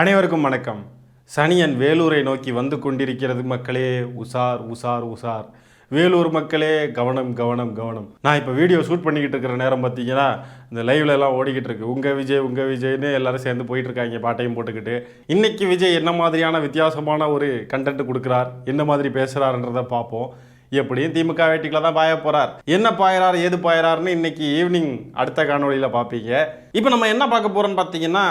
அனைவருக்கும் வணக்கம். சனியன் வேலூரை நோக்கி வந்து கொண்டிருக்கிறது மக்களே. உசார் உசார் உசார். வேலூர் மக்களே கவனம் கவனம் கவனம். நான் இப்போ வீடியோ ஷூட் பண்ணிக்கிட்டு இருக்கிற நேரம் பார்த்தீங்கன்னா இந்த லைவ்ல எல்லாம் ஓடிக்கிட்டு இருக்கு. உங்கள் விஜய்னு எல்லாரும் சேர்ந்து போயிட்டு இருக்காங்க பாட்டையும் போட்டுக்கிட்டு. இன்னைக்கு விஜய் என்ன மாதிரியான வித்தியாசமான ஒரு கண்டென்ட் கொடுக்குறார், என்ன மாதிரி பேசுகிறாருன்றதை பார்ப்போம். எப்படியும் திமுக வேட்டிகளை தான் பாய போறார். என்ன பாயறார் ஏது பாயறாருன்னு இன்னைக்கு ஈவினிங் அடுத்த காணொலியில் பார்ப்பீங்க. இப்போ நம்ம என்ன பார்க்க போறோம்னு பார்த்தீங்கன்னா,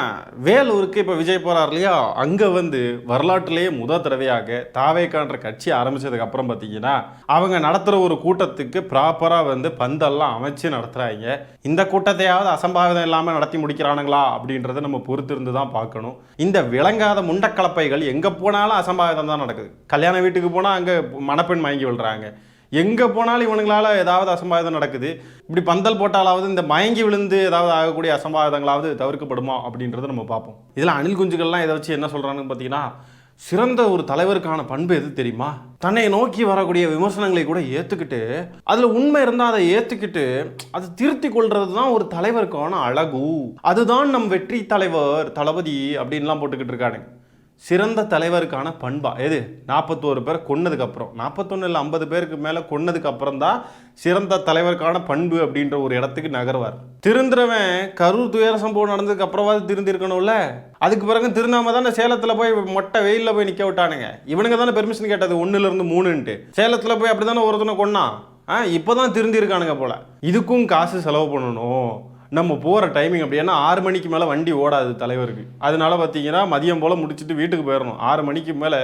வேலூருக்கு இப்போ விஜய் போறார் இல்லையா, அங்கே வந்து வரலாற்றிலேயே முதல் தடவையாக தாவேக்கான்ற கட்சி ஆரம்பிச்சதுக்கு அப்புறம் பார்த்தீங்கன்னா அவங்க நடத்துகிற ஒரு கூட்டத்துக்கு ப்ராப்பராக வந்து பந்தெல்லாம் அமைச்சு நடத்துகிறாங்க. இந்த கூட்டத்தையாவது அசம்பாவிதம் இல்லாமல் நடத்தி முடிக்கிறானுங்களா அப்படின்றத நம்ம பொறுத்து இருந்து தான் பார்க்கணும். இந்த விளங்காத முண்டக்கலப்பைகள் எங்கே போனாலும் அசம்பாவிதம் தான் நடக்குது. கல்யாண வீட்டுக்கு போனால் அங்கே மணப்பெண் வாங்கி விழுறாங்க. எங்கே போனாலும் இவனுங்களால ஏதாவது அசம்பாவிதம் நடக்குது. இப்படி பந்தல் போட்டாலாவது இந்த மயங்கி விழுந்து ஏதாவது ஆகக்கூடிய அசம்பாவிதங்களாவது தவிர்க்கப்படுமா அப்படின்றத நம்ம பார்ப்போம். இதில் அணில் குஞ்சுகள்லாம் இதை வச்சு என்ன சொல்கிறாங்கன்னு பார்த்தீங்கன்னா, சிறந்த ஒரு தலைவருக்கான பண்பு எது தெரியுமா? தன்னை நோக்கி வரக்கூடிய விமர்சனங்களை கூட ஏற்றுக்கிட்டு அதில் உண்மை இருந்தால் அதை ஏற்றுக்கிட்டு அதை திருத்தி கொள்றது தான் ஒரு தலைவருக்கான அழகு. அதுதான் நம் வெற்றி தலைவர் தளபதி அப்படின்லாம் போட்டுக்கிட்டு இருக்கானுங்க. சிறந்த தலைவருக்கான பண்பா எது? 41 பேர் கொன்னதுக்கப்புறம், 41 இல்லை 50 பேருக்கு மேலே கொன்னதுக்கு அப்புறம் தான் சிறந்த தலைவருக்கான பண்பு அப்படின்ற ஒரு இடத்துக்கு நகர்வார். திருந்துறவன் கரூர் துயர சம்பவம் நடந்ததுக்கு அப்புறமாவது திருந்திருக்கணும்ல. அதுக்கு பிறகு திருந்தாம தானே சேலத்தில் போய் மொட்டை வெயிலில் போய் நிற்க விட்டானுங்க. இவனுங்க தானே பெர்மிஷன் கேட்டது 1லேருந்து 3ன்ட்டு. சேலத்தில் போய் அப்படி தானே ஒருத்தனை கொன்னா. இப்போ தான் திருந்திருக்கானுங்க போல. இதுக்கும் காசு செலவு பண்ணணும். நம்ம போகிற டைமிங் அப்படி, ஏன்னா 6 மணிக்கு மேலே வண்டி ஓடாது தலைவருக்கு. அதனால பார்த்தீங்கன்னா மதியம் போல் முடிச்சுட்டு வீட்டுக்கு போயிடணும். 6 மணிக்கு மேலே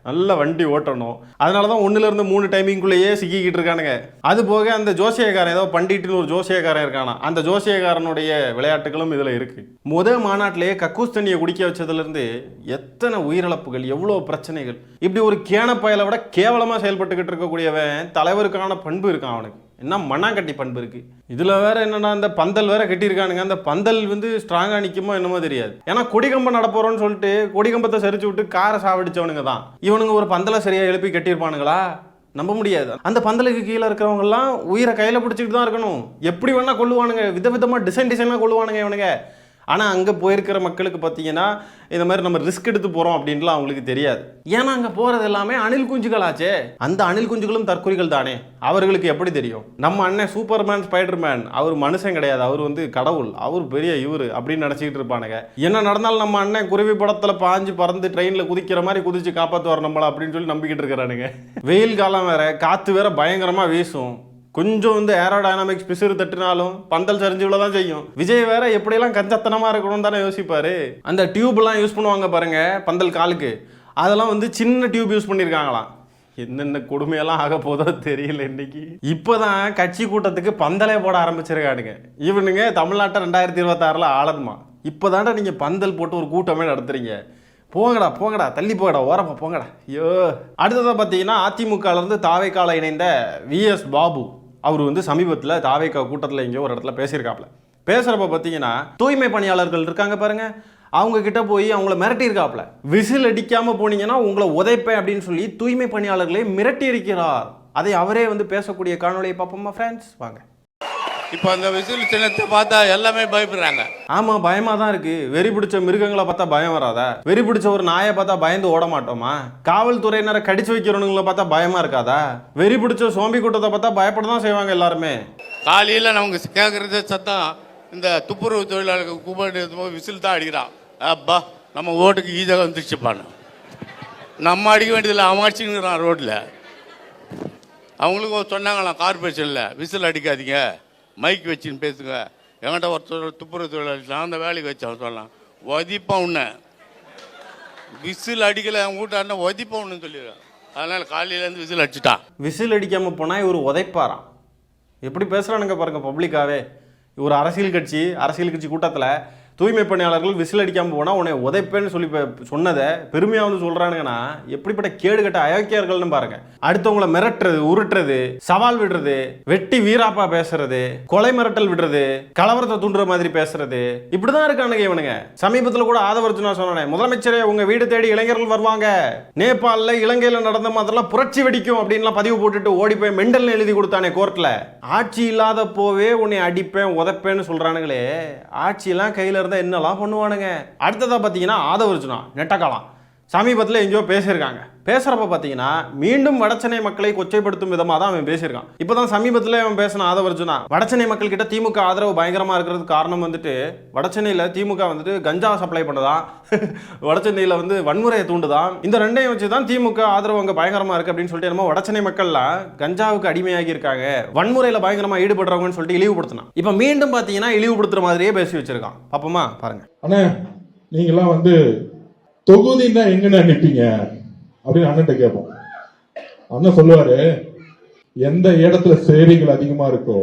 நல்ல வண்டி ஓட்டணும். அதனால தான் 1லேருந்து 3 டைமிங்குள்ளேயே சிக்கிக்கிட்டு இருக்கானுங்க. அது போக அந்த ஜோசியக்காரன், ஏதோ பண்டிட்டுன்னு ஒரு ஜோசியக்காரன் இருக்கானா, அந்த ஜோசியக்காரனுடைய விளையாட்டுகளும் இதில் இருக்குது. முதல் மாநாட்டிலேயே கக்கூஸ் தண்ணியை குடிக்க வச்சதுலேருந்து எத்தனை உயிரிழப்புகள், எவ்வளோ பிரச்சனைகள். இப்படி ஒரு கேனப்பயலை விட கேவலமாக செயல்பட்டுக்கிட்டு இருக்கக்கூடியவன் தலைவருக்கான பண்பு இருக்கான் அவனுக்கு. என்ன மண்ணாங்கட்டி பண்பு இருக்கு. இதுல வேற என்னன்னா, இந்த பந்தல் வேற கட்டியிருக்கானுங்க. அந்த பந்தல் வந்து ஸ்ட்ராங்கா நிக்குமோ என்னமோ தெரியாது. ஏன்னா கொடிகம்பம் நடப்போறோம்னு சொல்லிட்டு கொடிகம்பத்தை சரிச்சு விட்டு காரை சாவடிச்சவனுங்க தான் இவனுங்க. ஒரு பந்தலை சரியா எழுப்பி கட்டியிருப்பானுங்களா? நம்ப முடியாது. அந்த பந்தலுக்கு கீழே இருக்கிறவங்க எல்லாம் உயிரை கையில பிடிச்சிட்டு தான் இருக்கணும். எப்படி வேணா கொள்ளுவானுங்க, விதவிதமா டிசைனா கொள்ளுவானுங்க இவனுங்க. ஆனால் அங்கே போயிருக்கிற மக்களுக்கு பார்த்தீங்கன்னா இந்த மாதிரி நம்ம ரிஸ்க் எடுத்து போகிறோம் அப்படின்லாம் அவங்களுக்கு தெரியாது. ஏன்னா அங்கே போகிறது எல்லாமே அணில் குஞ்சுகளாச்சே. அந்த அணில் குஞ்சுகளும் தற்கொலைகள் தானே. அவர்களுக்கு எப்படி தெரியும்? நம்ம அண்ணன் சூப்பர்மேன் ஸ்பைடர்மேன், அவர் மனுஷன் கிடையாது, அவர் வந்து கடவுள், அவர் பெரிய இவர் அப்படின்னு நினச்சிக்கிட்டு இருப்பானுங்க. என்ன நடந்தாலும் நம்ம அண்ணன் குருவி படத்தில் பாஞ்சு பறந்து ட்ரெயினில் குதிக்கிற மாதிரி குதிச்சு காப்பாற்றுவார் நம்மளை அப்படின்னு சொல்லி நம்பிக்கிட்டு இருக்கிறானுங்க. வெயில் காலம் வேற, காற்று வேற பயங்கரமாக வீசும். கொஞ்சம் வந்து ஏரோடைனாமிக்ஸ் பிசுறு தட்டினாலும் பந்தல் சரிஞ்சுவில தான் செய்யும். விஜய் வேற எப்படியெல்லாம் கஞ்சத்தனமாக இருக்கணும்னு தானே யோசிப்பாரு. அந்த டியூப்லாம் யூஸ் பண்ணுவாங்க பாருங்க பந்தல் காலுக்கு, அதெல்லாம் வந்து சின்ன டியூப் யூஸ் பண்ணியிருக்காங்களாம். என்னென்ன கொடுமையெல்லாம் ஆக போதோ தெரியல. இன்னைக்கு இப்போதான் கட்சி கூட்டத்துக்கு பந்தலே போட ஆரம்பிச்சிருக்கானுங்க இவனுங்க. தமிழ்நாட்டை 2026 ஆளதுமா. இப்போதான்டா நீங்கள் பந்தல் போட்டு ஒரு கூட்டமே நடத்துறீங்க. போங்கடா தள்ளி போங்கடா, ஓரப்பா போங்கடா. ஐயோ. அடுத்ததாக பார்த்தீங்கன்னா அதிமுகலேருந்து தாவேக்கால இணைந்த VS பாபு அவர் வந்து சமீபத்தில் தாவேக்கா கூட்டத்தில் எங்கேயோ ஒரு இடத்துல பேசியிருக்காப்புல. பேசுகிறப்ப பார்த்தீங்கன்னா தூய்மை பணியாளர்கள் இருக்காங்க பாருங்க, அவங்க கிட்ட போய் அவங்கள மிரட்டியிருக்காப்புல. விசில் அடிக்காமல் போனீங்கன்னா உங்களை உதைப்பேன் அப்படின்னு சொல்லி தூய்மை பணியாளர்களை மிரட்டி இருக்கிறார். அதை அவரே வந்து பேசக்கூடிய காணொலியை பார்ப்போமா ஃப்ரெண்ட்ஸ்? வாங்க. இப்போ அந்த விசில் சின்னத்தை பார்த்தா எல்லாமே பயப்படுறாங்க. ஆமாம், பயமாக தான் இருக்கு. வெறி பிடிச்ச மிருகங்களை பார்த்தா பயம் வராதா? வெறி பிடிச்ச ஒரு நாயை பார்த்தா பயந்து ஓட மாட்டோமா? காவல்துறையினரை கடிச்சு வைக்கிறவனுங்களை பார்த்தா பயமா இருக்காதா? வெறி பிடிச்ச சோம்பி கூட்டத்தை பார்த்தா பயப்பட தான் செய்வாங்க எல்லாருமே. காலையில் நமக்கு கேட்குறது சத்தம், இந்த துப்புரவு தொழிலாளர்கள் கூப்பிட்டு விசில் தான் அடிக்கிறான். அப்பா நம்ம ஓட்டுக்கு ஈஸியாக வந்துருச்சுப்பான்னு. நம்ம அடிக்க வேண்டியதில்லை, அவன் அடிச்சுக்கிறான் ரோட்டில். அவங்களுக்கும் சொன்னாங்களாம் கார்பரேஷனில், விசில் அடிக்காதீங்க, மைக் வச்சுன்னு பேசுங்க. என்கிட்ட ஒருத்தர் துப்புரவு தொழிலாளி அந்த வேலைக்கு வச்சு அவன் சொல்லலாம், ஒதிப்பான் உன்னை விசில் அடிக்கலை அவன் வீட்டாண்ட ஒதிப்பான் உன்னு சொல்லிடுறான். அதனால் காலையிலேருந்து விசில் அடிச்சுட்டான். விசில் அடிக்காமல் போனால் இவர் உதைப்பாராம். எப்படி பேசுகிறானுங்க பாருங்க பப்ளிக்காவே. ஒரு அரசியல் கட்சி கூட்டத்தில் தூய்மை பணியாளர்கள் விசில் அடிக்காமல் போனால் உன்னை உதைப்பேன்னு சொல்லி சொன்னதை பெருமையாக வந்து சொல்கிறானுங்கன்னா எப்படிப்பட்ட கேடுகட்ட அயோக்கியர்கள்னு பாருங்க. அடுத்தவங்களை மிரட்டுறது, உருட்டுறது, சவால் விடுறது, வெட்டி வீராப்பா பேசுறது, கொலை மிரட்டல் விடுறது, கலவரத்தை தூண்டுற மாதிரி பேசுறது, இப்படிதான் இருக்கானுங்க இவனுங்க. சமீபத்தில் கூட ஆதவர்ஜுனா சொன்னேன், முதலமைச்சரே உங்க வீடு தேடி இளைஞர்கள் வருவாங்க, நேபாளில் இலங்கையில் நடந்த மாதிரிலாம் புரட்சி வெடிக்கும் அப்படின்லாம் பதிவு போட்டுட்டு ஓடி போய் மெண்டல்னு எழுதி கொடுத்தானே கோர்ட்டில். ஆட்சி இல்லாத போவே உன்னை அடிப்பேன் உதைப்பேன்னு சொல்றானுங்களே, ஆட்சியெல்லாம் கையில் இருந்தால் என்னெல்லாம் பண்ணுவானுங்க. அடுத்ததாக பார்த்தீங்கன்னா ஆதவர்ஜுனா நெட்டக்காலம் சமீபத்தில் எங்கேயோ பேசியிருக்காங்க. பேசுகிறப்ப பார்த்தீங்கன்னா மீண்டும் வடசென்னை மக்களை கொச்சைப்படுத்தும் விதமாக தான் அவன் பேசியிருக்கான். இப்போ தான் சமீபத்தில் அவன் பேசின ஆதவர்ஜுனா வடசென்னை மக்கள்கிட்ட திமுக ஆதரவு பயங்கரமாக இருக்கிறதுக்கு காரணம் வந்துட்டு வடசென்னையில் திமுக வந்துட்டு கஞ்சா சப்ளை பண்ணுதான், வடசென்னையில் வந்து வன்முறையை தூண்டுதான், இந்த ரெண்டையும் வச்சு தான் திமுக ஆதரவு அங்கே பயங்கரமாக இருக்குது அப்படின்னு சொல்லிட்டு என்னமோ வடசென்னை மக்கள்லாம் கஞ்சாவுக்கு அடிமையாகி இருக்காங்க, வன்முறையில் பயங்கரமாக ஈடுபடுறவங்கன்னு சொல்லிட்டு இழிவுபடுத்தினான். இப்போ மீண்டும் பார்த்தீங்கன்னா இழிவுபடுத்துற மாதிரியே பேசி வச்சிருக்கான். பாப்போமா பாருங்க. அண்ணா நீங்களாம் வந்து தொகுதின்னா எங்கன்னு நினைப்பீங்க அப்படின்னு அண்ணன் கேட்போம். அண்ணன் சொல்லுவாரு, எந்த இடத்துல சேவைகள் அதிகமா இருக்கோ,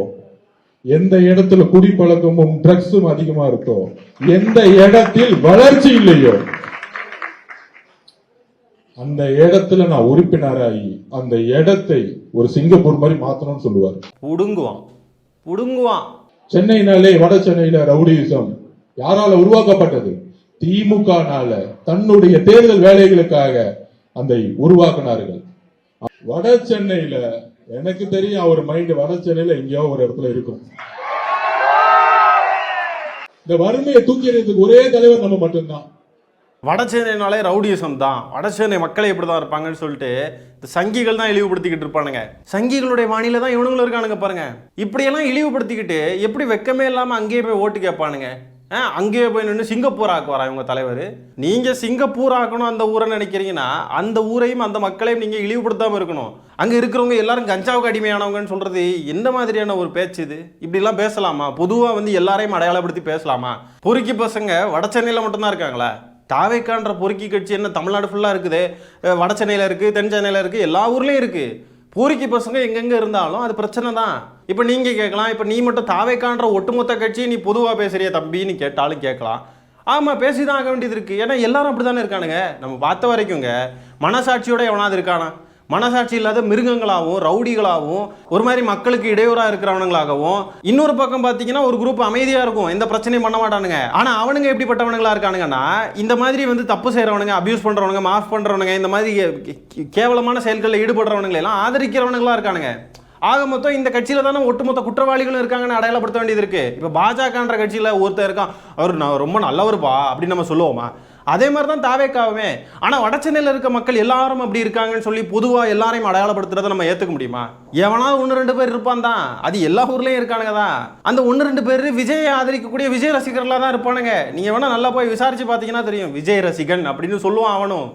எந்த இடத்துல குடிப்பழக்கமும் ட்ரக்ஸும் அதிகமா இருக்கோ, எந்த இடத்தில் வளர்ச்சி இல்லையோ அந்த இடத்துல நான் உறுப்பினராகி அந்த இடத்தை ஒரு சிங்கப்பூர் மாதிரி மாத்தணும்னு சொல்லுவார். புடுங்குவான். சென்னைனாலே வட சென்னையில ரவுடிசம் யாரால உருவாக்கப்பட்டது? திமுகனால தன்னுடைய தேர்தல் வேலைகளுக்காக அந்த உருவாக்கினார்கள். வட சென்னையில எனக்கு தெரியும் அவர் மைண்ட் வட சென்னையில எங்கேயோ ஒரு இடத்துல இருக்கும். இந்த வறுமையை தூக்கிறதுக்கு ஒரே தலைவர் நம்ம மட்டும்தான். வடசென்னைனாலே ரவுடிசம் தான், வடசென்னை மக்களே இப்படிதான் இருப்பாங்கன்னு சொல்லிட்டு இந்த சங்கிகள் தான் இழிவுபடுத்திக்கிட்டு இருப்பானுங்க. சங்கிகளுடைய வாணியில தான் இவனுங்களும் இருக்கானுங்க பாருங்க. இப்படியெல்லாம் இழிவுபடுத்திக்கிட்டு எப்படி வெக்கமே இல்லாம அங்கேயே போய் ஓட்டு கேட்பானுங்க. அங்கேயே போய் நின்று சிங்கப்பூர் ஆக்குவாரா இவங்க தலைவர்? நீங்க சிங்கப்பூர் ஆக்கணும் அந்த ஊரை நினைக்கிறீங்கன்னா அந்த ஊரையும் அந்த மக்களையும் நீங்க இழிவுபடுத்தாம இருக்கணும். அங்க இருக்கிறவங்க எல்லாரும் கஞ்சாவுக்கு அடிமையானவங்கன்னு சொல்றது என்ன மாதிரியான ஒரு பேச்சு இது? இப்படி எல்லாம் பேசலாமா? பொதுவா வந்து எல்லாரையும் அடையாளப்படுத்தி பேசலாமா? பொறுக்கி பசங்க வட சென்னையில மட்டும்தான் இருக்காங்களா? தாவேக்கான்ற பொறுக்கி கட்சி என்ன தமிழ்நாடு ஃபுல்லா இருக்குது, வட சென்னையில இருக்கு, தென் சென்னையில இருக்கு, எல்லா ஊர்லயும் இருக்கு. பூரிக்கி பசங்க எங்கெங்க இருந்தாலும் அது பிரச்சனை தான். இப்போ நீங்க கேட்கலாம், இப்போ நீ மட்டும் தாவேக்கான்ற ஒட்டுமொத்த கட்சி நீ பொதுவா பேசுறிய தம்பின்னு கேட்டாலும் கேட்கலாம். ஆமா, பேசிதான் ஆக வேண்டியது இருக்கு. ஏன்னா எல்லாரும் அப்படித்தானே இருக்கானுங்க. நம்ம பார்த்த வரைக்குங்க மனசாட்சியோட எவனாவது இருக்கானா? மனசாட்சி இல்லாத மிருகங்களாகவும் ரவுடிகளாகவும் ஒரு மாதிரி மக்களுக்கு இடையூறாக இருக்கிறவனுங்களாகவும், இன்னொரு பக்கம் பார்த்தீங்கன்னா ஒரு குரூப் அமைதியாக இருக்கும், எந்த பிரச்சனையும் பண்ண மாட்டானுங்க. ஆனால் அவனுங்க எப்படிப்பட்டவனுங்களா இருக்கானுங்கன்னா இந்த மாதிரி வந்து தப்பு செய்கிறவனுங்க, அபியூஸ் பண்ணுறவனுங்க, மாஃப் பண்ணுறவனுங்க, இந்த மாதிரி கேவலமான செயல்களில் ஈடுபடுறவனுங்களை எல்லாம் ஆதரிக்கிறவனுங்களா இருக்கானுங்க. ஆக மொத்தம் இந்த கட்சியில தானே ஒட்டுமொத்த குற்றவாளிகளும் இருக்காங்கன்னு அடையாளப்படுத்த வேண்டியது இருக்கு. இப்போ பாஜகன்ற கட்சியில ஒருத்தர் இருக்கான், அவர் நான் ரொம்ப நல்லவருப்பா அப்படின்னு நம்ம சொல்லுவோமா? அதே மாதிரி தான் தாவேக்காவுமே. ஆனால் வடசென்னையில் இருக்க மக்கள் எல்லாரும் அப்படி இருக்காங்கன்னு சொல்லி பொதுவாக எல்லாரையும் அடையாளப்படுத்துறதை நம்ம ஏற்றுக்க முடியுமா? எவனாவது 1-2 பேர் இருப்பான் தான், அது எல்லா ஊர்லேயும் இருக்கானுங்க தான். அந்த 1-2 பேர் விஜயை ஆதரிக்கக்கூடிய விஜய் ரசிகர்களாக தான் இருப்பானுங்க. நீங்கள் வேணா நல்லா போய் விசாரிச்சு பார்த்தீங்கன்னா தெரியும், விஜய் ரசிகன் அப்படின்னு சொல்லுவான் அவனும்.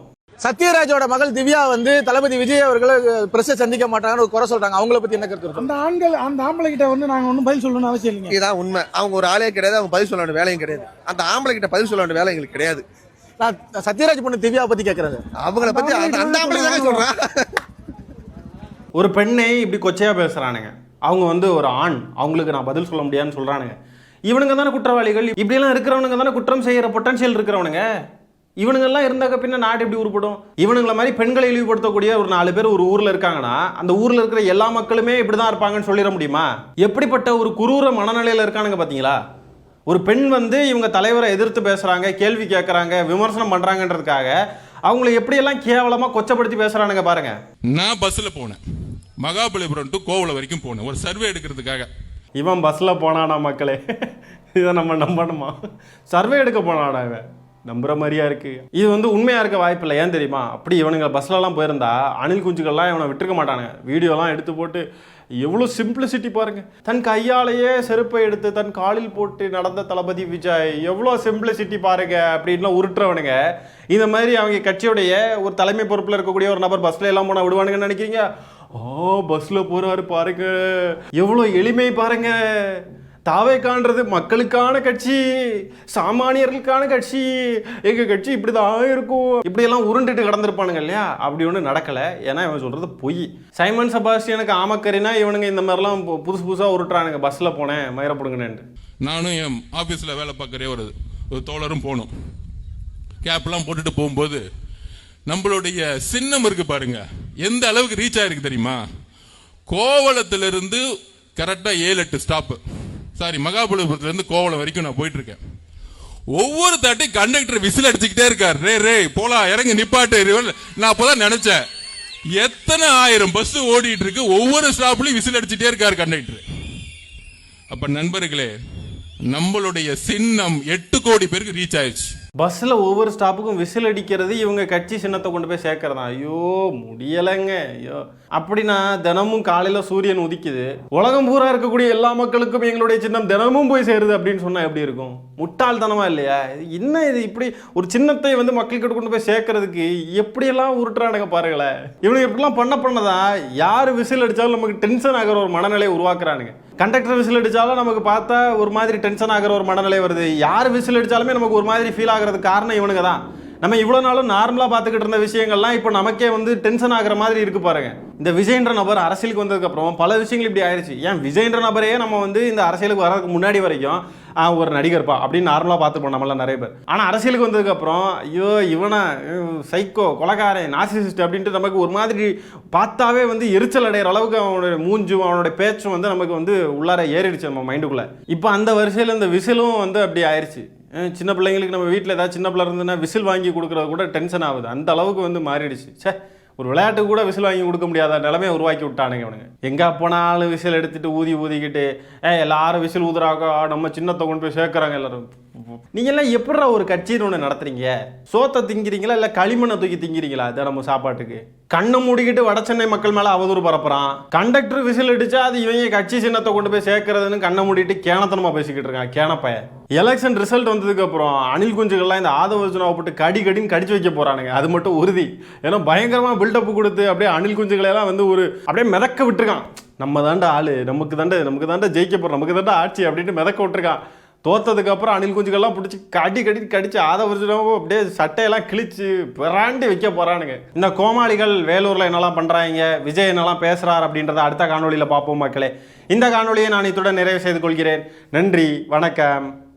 சத்யராஜோட மகள் திவ்யா வந்து தளபதி விஜய் அவர்களை பிரஸ் சந்திக்க மாட்டாங்கன்னு ஒரு குறை சொல்றாங்க. அவங்கள பத்தி என்ன கருத்து? அந்த ஆம்பளை கிட்ட வந்து நாங்க ஒன்றும் பதில் சொல்லணும்னு அவசியம் இல்லைங்க. இதான் உண்மை. அவங்க ஒரு ஆளே கிடையாது, அவங்க பதில் சொல்ல வேண்டிய வேலையும் கிடையாது. அந்த ஆம்பளை கிட்ட பதில் சொல்ல வேண்டிய வேலை எங்களுக்கு கிடையாது. நான் சத்யராஜ் பொண்ணு திவ்யா பத்தி கேட்கறது, அவங்கள பத்தி அந்த ஆம்பளை தானே சொல்றேன். ஒரு பெண்ணை இப்படி கொச்சையா பேசுறானுங்க, அவங்க வந்து ஒரு ஆண், அவங்களுக்கு நான் பதில் சொல்ல முடியாதுன்னு சொல்றானுங்க. இவனுங்க தானே குற்றவாளிகள். இப்படியெல்லாம் இருக்கிறவனுங்க தானே குற்றம் செய்யற பொட்டன்ஷியல் இருக்கிறவனுங்க. இவனுங்கெல்லாம் இருந்தாக்க பின்ன நாடு எப்படி உருப்படும்? இவனுங்களை மாதிரி பெண்களை இழிவுபடுத்தக்கூடிய ஒரு 4 பேர் ஒரு ஊர்ல இருக்காங்கன்னா அந்த ஊர்ல இருக்கிற எல்லா மக்களுமே இப்படிதான் இருப்பாங்கன்னு சொல்லிட முடியுமா? எப்படிப்பட்ட ஒரு குரூர மனநிலையில இருக்கானுங்க பாத்தீங்களா? ஒரு பெண் வந்து இவங்க தலைவரை எதிர்த்து பேசுறாங்க, கேள்வி கேட்கறாங்க, விமர்சனம் பண்றாங்கன்றதுக்காக அவங்களை எப்படியெல்லாம் கேவலமா கொச்சப்படுத்தி பேசுறானுங்க பாருங்க. நான் பஸ்ல போனேன், மகாபலிபுரம் டு கோவளம் வரைக்கும் போனேன் ஒரு சர்வே எடுக்கிறதுக்காக. இவன் பஸ்ல போனானா மக்களே? இதை நம்ம நம்பணுமா? சர்வே எடுக்க போனானா இவன்? நம்புற மாதிரியா இருக்கு. இது வந்து உண்மையா இருக்க வாய்ப்பு இல்லை. ஏன் தெரியுமா? அப்படி இவனுங்க பஸ்லலாம் போயிருந்தா அணில் குஞ்சுகள்லாம் இவனை விட்டுருக்க மாட்டானுங்க. வீடியோலாம் எடுத்து போட்டு எவ்வளோ சிம்பிளிசிட்டி பாருங்க. தன் கையாலேயே செருப்பை எடுத்து தன் காலில் போட்டு நடந்த தளபதி விஜய், எவ்வளோ சிம்பிளிசிட்டி பாருங்க அப்படின்லாம் உருட்டுறவனுங்க. இந்த மாதிரி அவங்க கட்சியோடைய ஒரு தலைமை பொறுப்பில் இருக்கக்கூடிய ஒரு நபர் பஸ்ல எல்லாம் போனால் விடுவானுங்கன்னு நினைக்கிறீங்க? பஸ்ல போறாரு பாருங்க, எவ்வளோ எளிமை பாருங்க. தாவேக்கான்றது மக்களுக்கான கட்சி, சாமானியர்களுக்கான கட்சி, எங்க கட்சி இப்படிதான் இருக்கும், இப்படியெல்லாம் உருண்டுட்டு கடந்திருப்பானுங்க இல்லையா? அப்படி ஒன்றும் நடக்கலை. ஏன்னா இவன் சொல்றது பொய். சைமன் செபாஸ்டியனுக்கு ஆமக்கரினா இவனுங்க இந்த மாதிரிலாம் புதுசு புதுசாக உருட்டுறானுங்க. பஸ்ல போனேன் மயிரப்படுங்கன்னு. நானும் என் ஆஃபீஸில் வேலை பார்க்குறே ஒரு தோழரும் போனோம். கேப்லாம் போட்டுட்டு போகும்போது நம்மளுடைய சின்னம் இருக்கு பாருங்க, எந்த அளவுக்கு ரீச் ஆயிருக்கு தெரியுமா? கோவளத்திலிருந்து கரெக்டா 7-8 ஸ்டாப், சாரி மகாபலிபுரத்துல இருந்து கோவளம் வரைக்கும் நான் போயிட்டு இருக்கேன். ஒவ்வொரு தாட்டி கண்டக்டர் விசில் அடிச்சுக்கிட்டே இருக்கார், ரே ரே போலாம் இறங்கி நிப்பாட்டு. நான் அப்பதான் நினைச்சேன், எத்தனை 1000 பஸ் ஓடிட்டு இருக்கு, ஒவ்வொரு ஸ்டாப்லயும் விசில் அடிச்சுட்டே இருக்காரு கண்டக்டர். அப்ப நண்பர்களே, நம்மளுடைய சின்னம் 8 கோடி பேருக்கு ரீச் ஆயிடுச்சு. பஸ்ஸில் ஒவ்வொரு ஸ்டாப்புக்கும் விசில் அடிக்கிறது இவங்க கட்சி சின்னத்தை கொண்டு போய் சேர்க்கறதா? ஐயோ முடியலைங்க. ஐயோ அப்படின்னா தினமும் காலையில் சூரியன் உதிக்குது, உலகம் பூரா இருக்கக்கூடிய எல்லா மக்களுக்கும் எங்களுடைய சின்னம் தினமும் போய் சேருது அப்படின்னு சொன்னால் எப்படி இருக்கும்? முட்டாள்தனமா இல்லையா? என்ன இது? இப்படி ஒரு சின்னத்தை வந்து மக்கள்கிட்ட கொண்டு போய் சேர்க்கறதுக்கு எப்படியெல்லாம் உருட்டுறானுங்க பாருங்களேன். இவனுக்கு இப்படிலாம் பண்ணதான் யார் விசில் அடித்தாலும் நமக்கு டென்ஷன் ஆகிற ஒரு மனநிலையை உருவாக்குறானுங்க. கண்டக்டர் விசில் அடித்தாலும் நமக்கு பார்த்தா ஒரு மாதிரி டென்ஷன் ஆகிற ஒரு மனநிலை வருது. யார் விசில் அடித்தாலுமே நமக்கு ஒரு மாதிரி ஃபீல் ஆகிறதுக்கு காரணம் இவனுங்க தான். நம்ம இவ்வளோ நாளும் நார்மலாக பார்த்துக்கிட்டு இருந்த விஷயங்கள்லாம் இப்போ நமக்கே வந்து டென்ஷன் ஆகிற மாதிரி இருக்கு பாருங்க. இந்த விஜய்ன்ற நபர் அரசியலுக்கு வந்ததுக்கப்புறம் பல விஷயங்கள் இப்படி ஆயிடுச்சு. ஏன் விஜய்ன்ற நபரையே நம்ம வந்து இந்த அரசியலுக்கு வர்றதுக்கு முன்னாடி வரைக்கும் ஒரு நடிகர்ப்பா அப்படின்னு நார்மலாக பார்த்துப்போம் நம்மள நிறைய பேர். ஆனால் அரசியலுக்கு வந்ததுக்கப்புறம் ஐயோ இவனை சைக்கோ, கொலைகாரன், நார்சிசிஸ்ட் அப்படின்ட்டு நமக்கு ஒரு மாதிரி பார்த்தாவே வந்து எரிச்சல் அடைகிற அளவுக்கு அவனுடைய மூஞ்சும் அவனுடைய பேச்சும் வந்து நமக்கு வந்து உள்ளார ஏறிடுச்சு நம்ம மைண்டுக்குள்ளே. இப்போ அந்த வரிசையில் இந்த விசிலும் வந்து அப்படி ஆயிடுச்சு. சின்ன பிள்ளைங்களுக்கு நம்ம வீட்டில் ஏதாவது சின்ன பிள்ளை இருந்ததுன்னா விசில் வாங்கி கொடுக்குறது கூட டென்ஷன் ஆகுது. அந்த அளவுக்கு வந்து மாறிடுச்சு. சே, ஒரு விளையாட்டு கூட விசில் வாங்கி கொடுக்க முடியாத நிலைமையை உருவாக்கி விட்டானுங்க அவனுங்க. எங்கே போனாலும் விசில் எடுத்துட்டு ஊதிக்கிட்டு எல்லாரும் விசில் ஊதுறாங்க, நம்ம சின்னத்தை கொண்டு போய் சேர்க்குறாங்க எல்லாரும். நீங்கெல்லாம் எப்படா ஒரு கட்சின்னு ஒன்று நடத்துறீங்க? சோத்தை திங்கிறீங்களா இல்லை களிமண்ணை தூக்கி திங்கிறீங்களா தினமும் சாப்பாட்டுக்கு? கண்ணை மூடிக்கிட்டு வட சென்னை மக்கள் மேலே அவதூறு பரப்புறான். கண்டக்டர் விசில் அடிச்சா அது இவங்க கட்சி சின்னத்தை கொண்டு போய் சேர்க்கறதுன்னு கண்ணை மூடிட்டு கேனத்தனமாக பேசிக்கிட்டு இருக்கான். கேனப்பைய எலெக்ஷன் ரிசல்ட் வந்ததுக்கு அப்புறம் அணில் குஞ்சுகள்லாம் இந்த ஆதவ அர்ஜுனாவை போட்டு கடின்னு கடிச்சு வைக்க போறானுங்க. அது மட்டும் உறுதி. ஏன்னா பயங்கரமாக பில்டப் கொடுத்து அப்படியே அணில் குஞ்சுகளெல்லாம் வந்து ஒரு அப்படியே மிதக்க விட்டுருக்கான். நம்ம தாண்டா ஆளு, நமக்கு தாண்டா ஜெயிக்க போறோம், நமக்கு தாண்டா ஆட்சி அப்படின்ட்டு மிதக்க விட்டுருக்கான். தோத்ததுக்கு அப்புறம் அணில் குஞ்சுகள்லாம் பிடிச்சி கடிச்சு ஆதவர்ஜுனாவும் அப்படியே சட்டையெல்லாம் கிழிச்சு பிராண்டி வைக்க போறானுங்க. இந்த கோமாளிகள் வேலூர்ல என்னெல்லாம் பண்றாங்க, விஜய் என்னெல்லாம் பேசுறார் அப்படின்றத அடுத்த காணொலியில் பார்ப்போம் மக்களே. இந்த காணொலியை நான் இத்துடன் நிறைவு செய்து கொள்கிறேன். நன்றி, வணக்கம்.